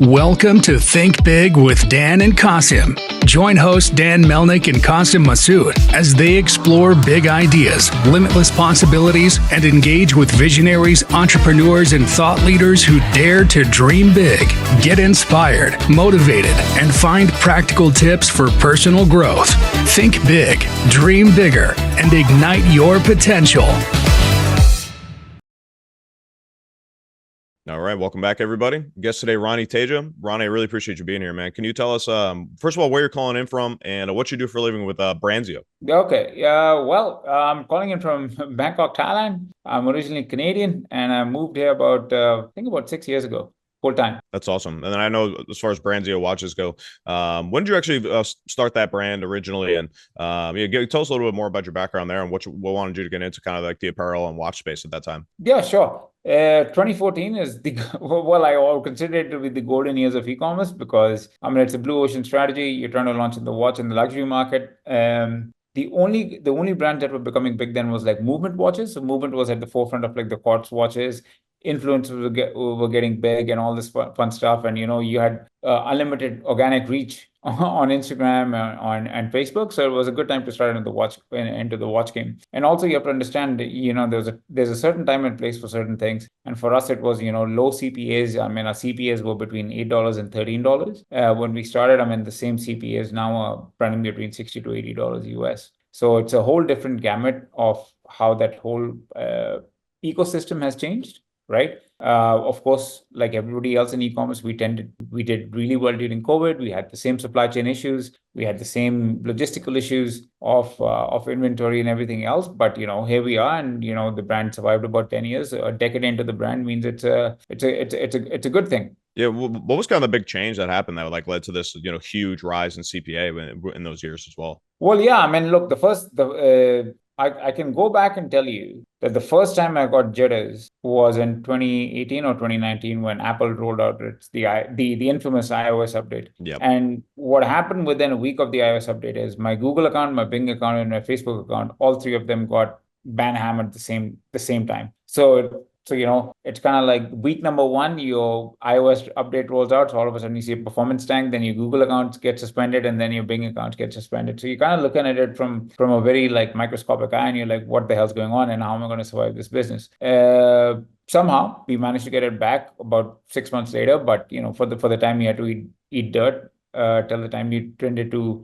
Welcome to Think Big with Dan and Qasim. Join hosts Dan Melnick and Qasim Masood as they explore big ideas, limitless possibilities, and engage with visionaries, entrepreneurs, and thought leaders who dare to dream big, get inspired, motivated, and find practical tips for personal growth. Think big, dream bigger, and ignite your potential. All right, welcome back, everybody. Guest today, Ronnie Teja. Ronnie, I really appreciate you being here, man. Can you tell us, first of all, where you're calling in from and what you do for a living with Branzio? Okay. I'm calling in from Bangkok, Thailand. I'm originally Canadian, and I moved here I think about 6 years ago, full time. That's awesome. And then I know as far as Branzio watches go, when did you actually start that brand originally? And tell us a little bit more about your background there and what wanted you to get into kind of like the apparel and watch space at that time. Yeah, sure. 2014 is I all consider it to be the golden years of e-commerce because, it's a blue ocean strategy. You're trying to launch in the watch and the luxury market. The only brand that were becoming big then was like Movement watches. So Movement was at the forefront of like the quartz watches. Influencers were getting big and all this fun stuff. And, you had unlimited organic reach on Instagram and Facebook. So it was a good time to start into the watch game. And also you have to understand, there's a certain time and place for certain things. And for us, it was, low CPAs. Our CPAs were between $8 and $13. When we started, the same CPAs now are running between $60 to $80 US. So it's a whole different gamut of how that whole ecosystem has changed. Right. Of course, like everybody else in e-commerce, we did really well during COVID. We had the same supply chain issues. We had the same logistical issues of inventory and everything else. But, here we are, and, the brand survived about 10 years. A decade into the brand means it's a good thing. Yeah. What was kind of the big change that happened that led to this, huge rise in CPA in those years as well? Well, yeah, look, I can go back and tell you that the first time I got jitters was in 2018 or 2019 when Apple rolled out the infamous iOS update. Yep. And what happened within a week of the iOS update is my Google account, my Bing account, and my Facebook account, all three of them got ban hammered the same time. So it's kind of like week number one, your iOS update rolls out. So all of a sudden you see a performance tank, then your Google accounts get suspended, and then your Bing accounts get suspended. So you're kind of looking at it from a very like microscopic eye, and you're like, what the hell's going on, and how am I going to survive this business? Somehow we managed to get it back about 6 months later, but for the time you had to eat dirt. Till the time you tended to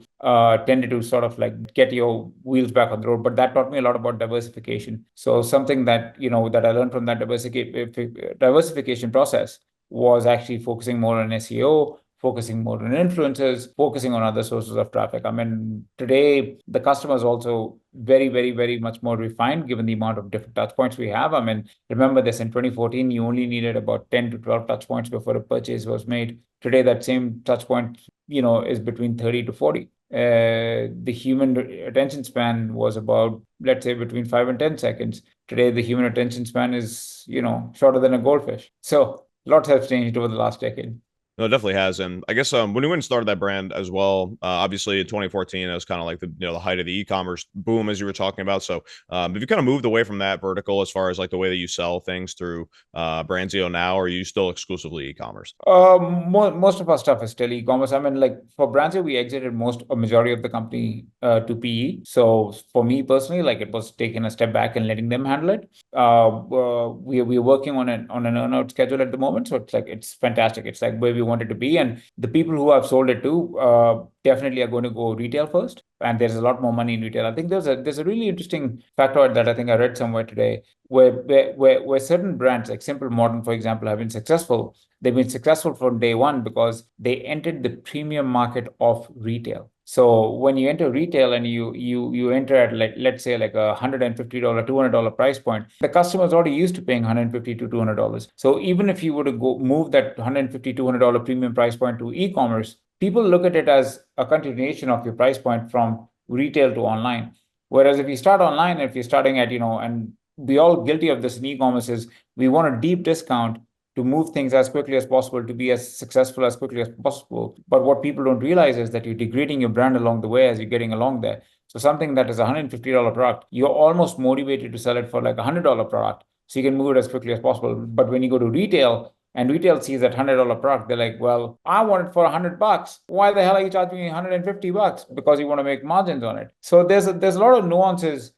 sort of like get your wheels back on the road. But that taught me a lot about diversification. So something that, that I learned from that diversification process was actually focusing more on SEO, focusing more on influencers, focusing on other sources of traffic. Today, the customer is also very, very, very much more refined given the amount of different touch points we have. Remember this, in 2014, you only needed about 10 to 12 touch points before a purchase was made. Today, that same touch point, is between 30 to 40. The human attention span was about, let's say, between 5 and 10 seconds. Today, the human attention span is, shorter than a goldfish. So lots have changed over the last decade. No, it definitely has. And I guess when you went and started that brand as well, obviously in 2014, it was kind of like the height of the e-commerce boom, as you were talking about. So have you kind of moved away from that vertical as far as like the way that you sell things through Branzio now, or are you still exclusively e-commerce? Most of our stuff is still e-commerce. For Branzio, we exited a majority of the company to PE. So for me personally, it was taking a step back and letting them handle it. We're working on an earn-out schedule at the moment. So it's fantastic. It's like where we wanted to be, and the people who I've sold it to definitely are going to go retail first, and there's a lot more money in retail. I think there's a really interesting factoid that I think I read somewhere today where certain brands like Simple Modern, for example, have been successful. They've been successful from day one because they entered the premium market of retail. So when you enter retail and you enter at let's say like $150, $200 price point, the customer is already used to paying $150 to $200. So even if you were to go move that $150, $200 premium price point to e-commerce, people look at it as a continuation of your price point from retail to online. Whereas if you start online, if you're starting at, and we all guilty of this in e-commerce, is we want a deep discount to move things as quickly as possible, to be as successful as quickly as possible. But what people don't realize is that you're degrading your brand along the way as you're getting along there. So something that is a $150 product, you're almost motivated to sell it for like a $100 product. So you can move it as quickly as possible. But when you go to retail, and retail sees that $100 product, they're like, well, I want it for $100. Why the hell are you charging me $150? Because you want to make margins on it. So there's a lot of nuances,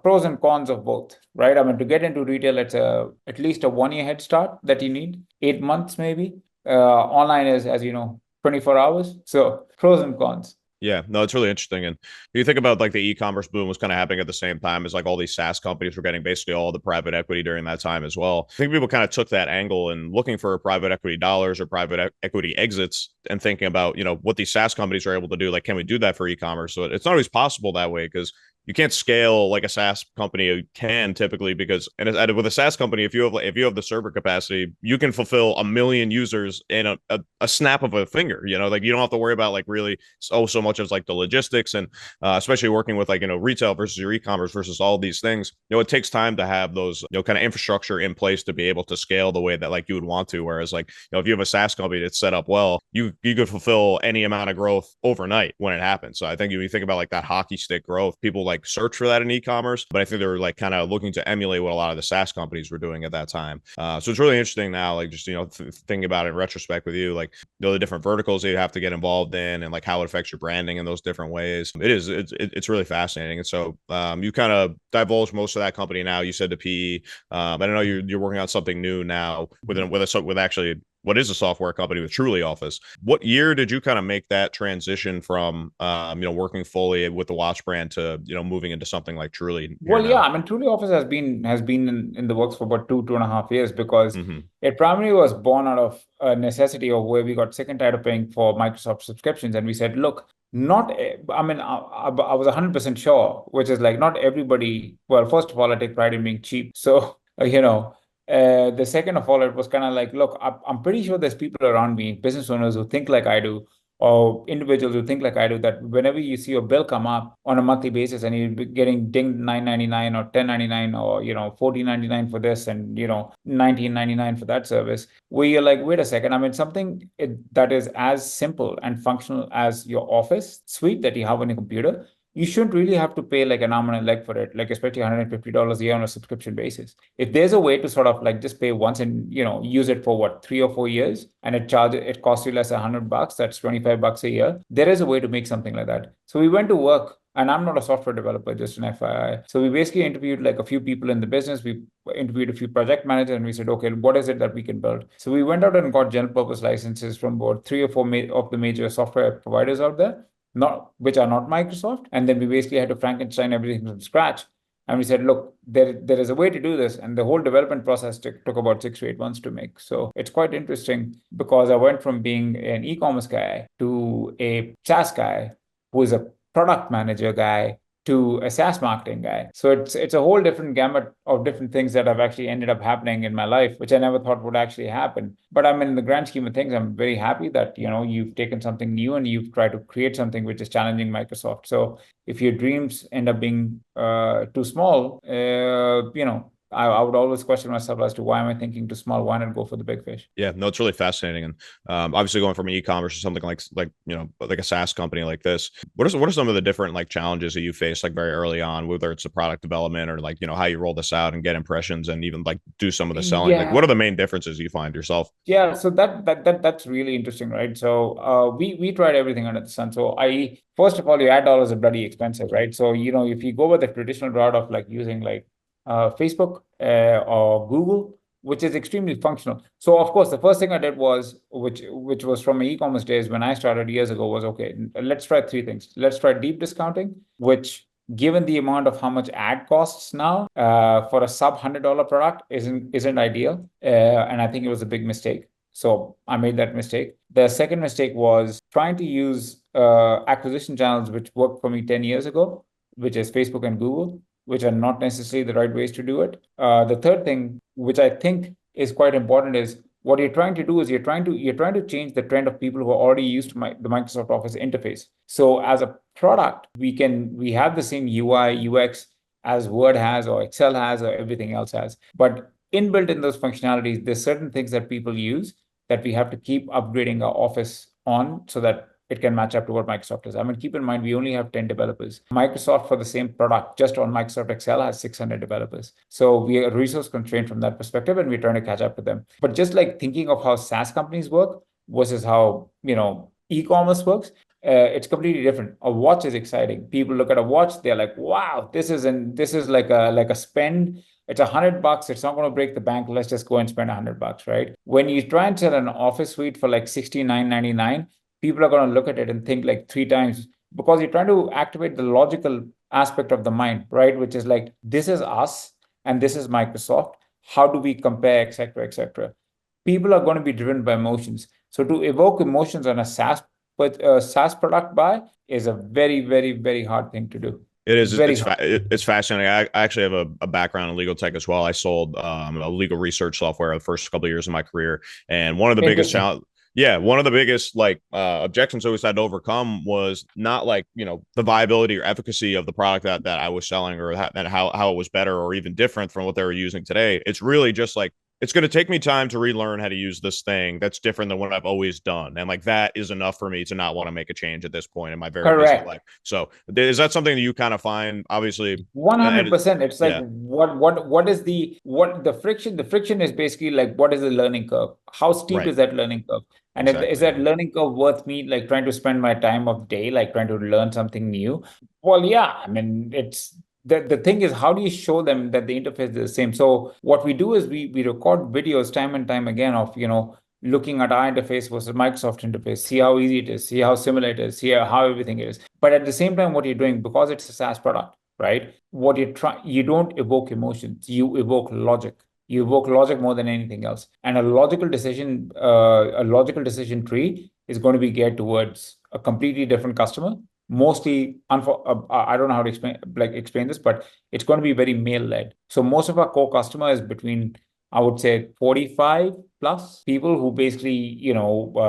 pros and cons of both, right? I mean, to get into retail, it's at least a 1 year head start that you need, 8 months maybe. Online is, as you know, 24 hours. So pros and cons. Yeah, no, it's really interesting. And you think about like the e-commerce boom was kind of happening at the same time as like all these SaaS companies were getting basically all the private equity during that time as well. I think people kind of took that angle and looking for private equity dollars or private equity exits and thinking about, what these SaaS companies are able to do. Like, can we do that for e-commerce? So it's not always possible that way because you can't scale like a SaaS company can typically because with a SaaS company, if you have the server capacity, you can fulfill 1 million users in a snap of a finger. Like you don't have to worry about like really so much as like the logistics and especially working with like retail versus your e-commerce versus all these things. It takes time to have those kind of infrastructure in place to be able to scale the way that like you would want to. Whereas like if you have a SaaS company that's set up well, you could fulfill any amount of growth overnight when it happens. So I think when you think about like that hockey stick growth, people like search for that in e-commerce, but I think they were like kind of looking to emulate what a lot of the SaaS companies were doing at that time. So it's really interesting now, like just thinking about it in retrospect with you, like the different verticals that you have to get involved in and like how it affects your branding in those different ways. It's really fascinating. And so you kind of divulged most of that company now. You said to PE. I don't know you're working on something new now with actually what is a software company with Truly Office. What year did you kind of make that transition from working fully with the watch brand to moving into something like Truly? Well, yeah, I mean, Truly Office has been in the works for about 2.5 years because it primarily was born out of a necessity of where we got sick and tired of paying for Microsoft subscriptions, and we said, look, I mean, I was 100% sure, which is like not everybody. Well, first of all, I take pride in being cheap, so the second of all, it was kind of like, look, I'm pretty sure there's people around me, business owners who think like I do, or individuals who think like I do, that whenever you see a bill come up on a monthly basis and you're getting dinged $9.99 or $10.99 or $14.99 for this and $19.99 for that service, where you're like, wait a second, I mean that is as simple and functional as your Office suite that you have on your computer. You shouldn't really have to pay like an arm and a leg for it, like especially $150 a year on a subscription basis. If there's a way to sort of like just pay once and use it for what, 3 or 4 years, and it costs you less than $100, that's $25 a year. There is a way to make something like that. So we went to work, and I'm not a software developer, just an FYI. So we basically interviewed like a few people in the business. We interviewed a few project managers, and we said, okay, what is it that we can build? So we went out and got general purpose licenses from about 3 or 4 of the major software providers out there, which are not Microsoft. And then we basically had to Frankenstein everything from scratch. And we said, look, there is a way to do this. And the whole development process took about 6 to 8 months to make. So it's quite interesting because I went from being an e-commerce guy to a SaaS guy who is a product manager guy to a SaaS marketing guy. So it's a whole different gamut of different things that have actually ended up happening in my life, which I never thought would actually happen. But I mean, in the grand scheme of things, I'm very happy that, you've taken something new and you've tried to create something which is challenging Microsoft. So if your dreams end up being too small, I would always question myself as to why am I thinking too small? Why not go for the big fish? Yeah, no, it's really fascinating. And obviously going from e-commerce to something like a SaaS company like this, what are some of the different like challenges that you face like very early on, whether it's the product development or like, how you roll this out and get impressions and even like do some of the selling? Yeah. Like what are the main differences you find yourself? Yeah, so that's really interesting, right? So we tried everything under the sun. So first of all, your ad dollars are bloody expensive, right? So if you go with the traditional route of like using like Facebook or Google, which is extremely functional. So of course, the first thing I did was, which was from my e-commerce days when I started years ago, was okay, let's try 3 things. Let's try deep discounting, which given the amount of how much ad costs now for a sub $100 product isn't ideal. And I think it was a big mistake. So I made that mistake. The second mistake was trying to use acquisition channels which worked for me 10 years ago, which is Facebook and Google, which are not necessarily the right ways to do it. The third thing, which I think is quite important, is what you're trying to do is you're trying to change the trend of people who are already used to the Microsoft Office interface. So as a product, we have the same UI, UX as Word has or Excel has or everything else has. But inbuilt in those functionalities, there's certain things that people use that we have to keep upgrading our Office on so that it can match up to what Microsoft is. I mean, keep in mind, we only have 10 developers. Microsoft, for the same product, just on Microsoft Excel, has 600 developers. So we are resource constrained from that perspective, and we're trying to catch up with them. But just like thinking of how SaaS companies work versus how, e-commerce works, it's completely different. A watch is exciting. People look at a watch, they're like, wow, this is like a spend. It's $100. It's not going to break the bank. Let's just go and spend $100, right? When you try and sell an office suite for like $69.99, people are going to look at it and think like three times, because you're trying to activate the logical aspect of the mind, right? Which is like, this is us and this is Microsoft. How do we compare, et cetera, et cetera? People are going to be driven by emotions. So to evoke emotions on a SaaS product buy is a very, very, very hard thing to do. It is. It's fascinating. I actually have a background in legal tech as well. I sold a legal research software the first couple of years of my career, and one of the biggest challenges. Yeah, one of the biggest objections I always had to overcome was not the viability or efficacy of the product that I was selling, or how it was better or even different from what they were using today. It's really just like, it's going to take me time to relearn how to use this thing that's different than what I've always done. And that is enough for me to not want to make a change at this point in my very busy life. So is that something that you kind of find, obviously? 100%. It's like, what is the friction? The friction is basically like, what is the learning curve? How steep is that learning curve? And is that learning curve worth me trying to spend my time of day, trying to learn something new? Well, yeah, I mean, the thing is, how do you show them that the interface is the same? So what we do is we record videos time and time again of, looking at our interface versus Microsoft interface, see how easy it is, see how similar it is, see how everything is. But at the same time, what you're doing, because it's a SaaS product, right? You don't evoke emotions, you evoke logic. You evoke logic more than anything else. And a logical decision tree is going to be geared towards a completely different customer. Mostly, I don't know how to explain this, but it's going to be very male-led. So most of our core customer is between, I would say, 45 plus people who basically,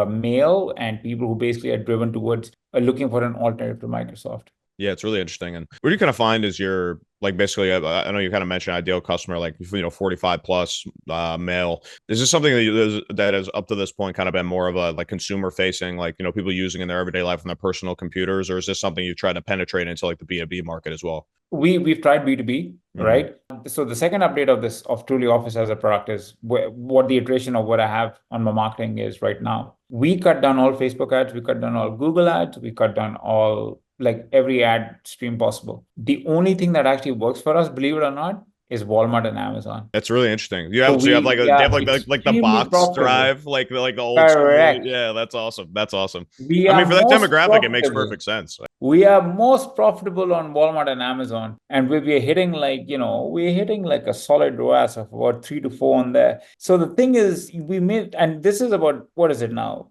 male, and people who basically are driven towards looking for an alternative to Microsoft. Yeah, it's really interesting. And what do you kind of find is your, basically, I know you kind of mentioned ideal customer, 45 plus male. Is this something that is up to this point kind of been more of a consumer facing, people using in their everyday life on their personal computers, or is this something you try to penetrate into the B2B market as well? We've tried B2B, right? So the second update of Truly Office as a product is what the iteration of what I have on my marketing is right now. We cut down all Facebook ads, we cut down all Google ads, we cut down all every ad stream possible. The only thing that actually works for us, believe it or not, is Walmart and Amazon. That's really interesting. You have the box drive, the old school. Yeah, that's awesome. That's awesome. For that demographic, it makes perfect sense. We are most profitable on Walmart and Amazon, and we're hitting a solid ROAS of about 3 to 4 on there. So the thing is, and this is about, what is it now?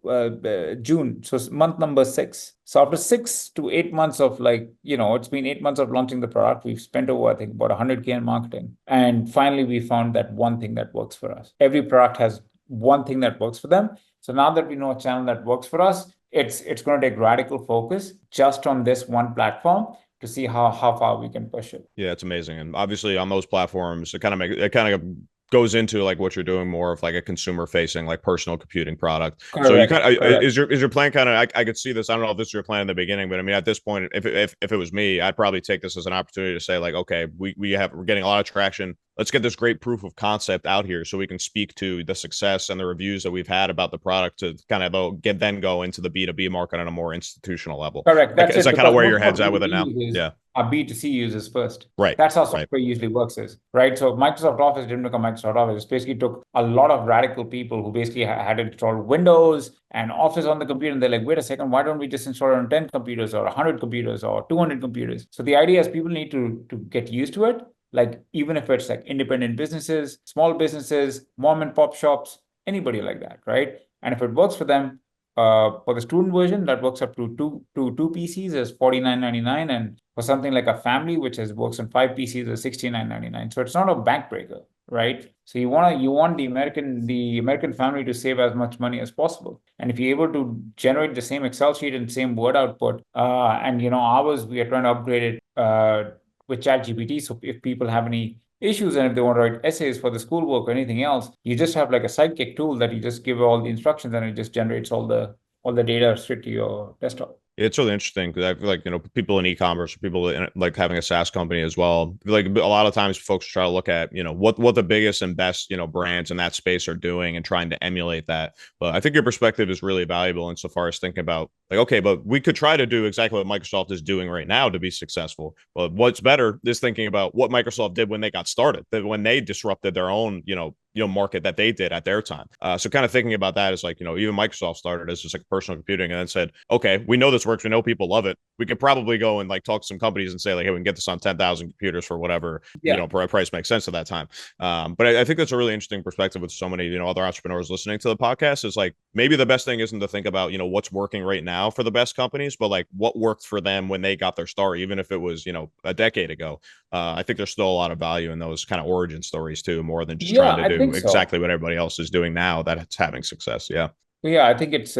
June. So month number 6. So after 6 to 8 months of it's been 8 months of launching the product, we've spent over, I think, about 100K in marketing. And finally, we found that one thing that works for us. Every product has one thing that works for them. So now that we know a channel that works for us, it's going to take radical focus just on this one platform to see how far we can push it. Yeah, it's amazing. And obviously on those platforms, it kind of goes into what you're doing more of a consumer facing personal computing product. Correct. So you kind of, is your plan kind of, I could see this, I don't know if this is your plan in the beginning, but I mean, at this point, if it was me, I'd probably take this as an opportunity to say okay, we're getting a lot of traction. Let's get this great proof of concept out here so we can speak to the success and the reviews that we've had about the product to kind of then go into the B2B market on a more institutional level. Correct. Is that kind of where your head's at with it now? Yeah. Our B2C users first. Right. That's how software usually works right? So Microsoft Office didn't become Microsoft Office. It basically took a lot of radical people who basically had installed Windows and Office on the computer, and they're like, wait a second, why don't we just install it on 10 computers or 100 computers or 200 computers? So the idea is people need to get used to it. Even if it's independent businesses, small businesses, mom and pop shops, anybody like that, right? And if it works for them, for the student version, that works up to two PCs is $49.99, and for something like a family, which works on 5 PCs, is $69.99. So it's not a bank breaker, right? So you want the American family to save as much money as possible, and if you're able to generate the same Excel sheet and same Word output, and ours, we are trying to upgrade it with ChatGPT. So if people have any issues and if they want to write essays for the schoolwork or anything else, you just have a sidekick tool that you just give all the instructions and it just generates all the all the data straight to your desktop. It's really interesting because I feel like, people in e-commerce, people in, like having a SaaS company as well. I feel like a lot of times folks try to look at, what the biggest and best, brands in that space are doing and trying to emulate that. But I think your perspective is really valuable insofar as thinking about like, okay, but we could try to do exactly what Microsoft is doing right now to be successful. But what's better is thinking about what Microsoft did when they got started, that when they disrupted their own, market that they did at their time. So kind of thinking about that is like, even Microsoft started as just like personal computing and then said, okay, we know this works. We know people love it. We could probably go and like talk to some companies and say like, hey, we can get this on 10,000 computers for whatever, price makes sense at that time. But I think that's a really interesting perspective with so many, other entrepreneurs listening to the podcast is like, maybe the best thing isn't to think about, what's working right now for the best companies, but like what worked for them when they got their start, even if it was, a decade ago. I think there's still a lot of value in those kind of origin stories too, more than just trying to do exactly what everybody else is doing now that it's having success. Yeah. Yeah, I think it's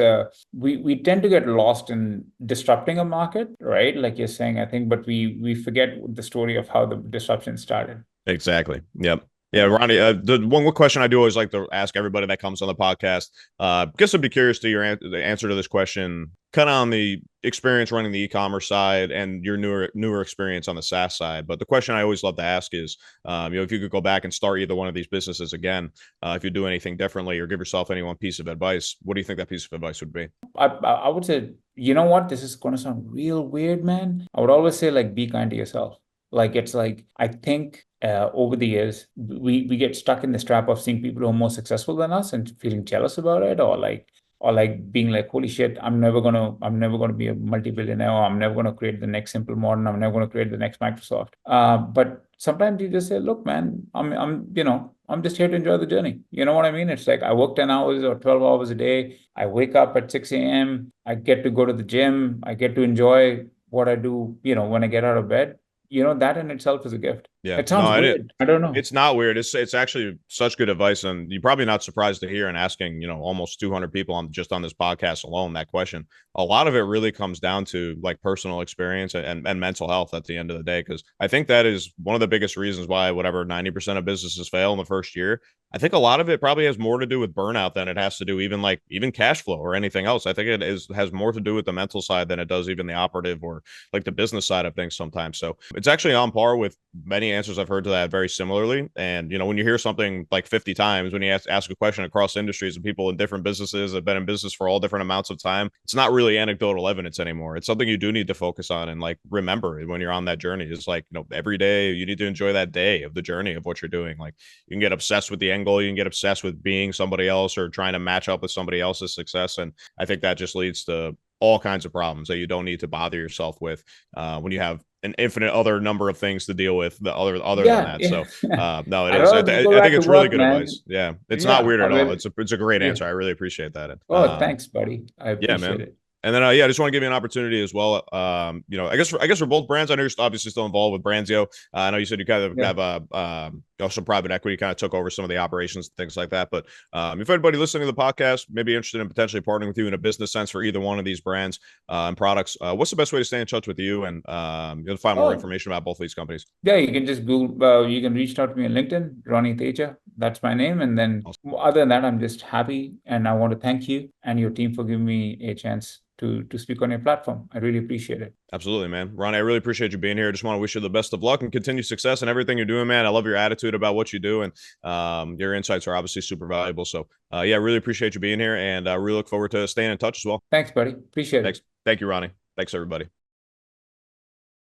we tend to get lost in disrupting a market, right? Like you're saying, I think, but we forget the story of how the disruption started. Exactly. Yep. Yeah, Ronnie, the one question I do always like to ask everybody that comes on the podcast, guess I'd be curious to the answer to this question, kind of on the experience running the e-commerce side and your newer experience on the SaaS side. But the question I always love to ask is, if you could go back and start either one of these businesses again, if you do anything differently or give yourself any one piece of advice, what do you think that piece of advice would be? I would say, you know what, this is going to sound real weird, man. I would always say like, be kind to yourself. Like, it's like, I think over the years, we get stuck in this trap of seeing people who are more successful than us and feeling jealous about it, or like being like, holy shit, I'm never gonna be a multi-billionaire, or I'm never gonna create the next Simple Modern, I'm never gonna create the next Microsoft. But sometimes you just say, look, man, I'm just here to enjoy the journey. You know what I mean? It's like I work 10 hours or 12 hours a day. I wake up at 6 a.m. I get to go to the gym. I get to enjoy what I do, when I get out of bed. That in itself is a gift. Yeah. It sounds weird. I don't know. It's not weird. It's actually such good advice, and you're probably not surprised to hear and asking, almost 200 people on this podcast alone that question. A lot of it really comes down to like personal experience and mental health at the end of the day, because I think that is one of the biggest reasons why 90% of businesses fail in the first year. I think a lot of it probably has more to do with burnout than it has to do even cash flow or anything else. I think has more to do with the mental side than it does even the operative or like the business side of things sometimes. So it's actually on par with many answers I've heard to that very similarly. And, when you hear something like 50 times, when you ask a question across industries and people in different businesses have been in business for all different amounts of time, it's not really anecdotal evidence anymore. It's something you do need to focus on and like remember when you're on that journey. It's like, every day you need to enjoy that day of the journey of what you're doing. Like you can get obsessed with the end goal. You can get obsessed with being somebody else or trying to match up with somebody else's success. And I think that just leads to all kinds of problems that you don't need to bother yourself with when you have an infinite other number of things to deal with other than that. Yeah. So no, it is. I think it's really good advice. Yeah. It's not weird at all. It's a great answer. I really appreciate that. Thanks, buddy. I appreciate it. And then, I just want to give you an opportunity as well. I guess for both brands, I know you're obviously still involved with Branzio. I know you said you kind of have some private equity kind of took over some of the operations and things like that. But if anybody listening to the podcast may be interested in potentially partnering with you in a business sense for either one of these brands and products, what's the best way to stay in touch with you and you'll find more information about both of these companies? Yeah, you can just Google, you can reach out to me on LinkedIn, Ronnie Teja. That's my name. And then other than that, I'm just happy. And I want to thank you and your team for giving me a chance to speak on your platform. I really appreciate it. Absolutely, man. Ronnie, I really appreciate you being here. Just want to wish you the best of luck and continued success in everything you're doing, man. I love your attitude about what you do, and your insights are obviously super valuable. So, really appreciate you being here, and I really look forward to staying in touch as well. Thanks, buddy. Appreciate it. Thank you, Ronnie. Thanks, everybody.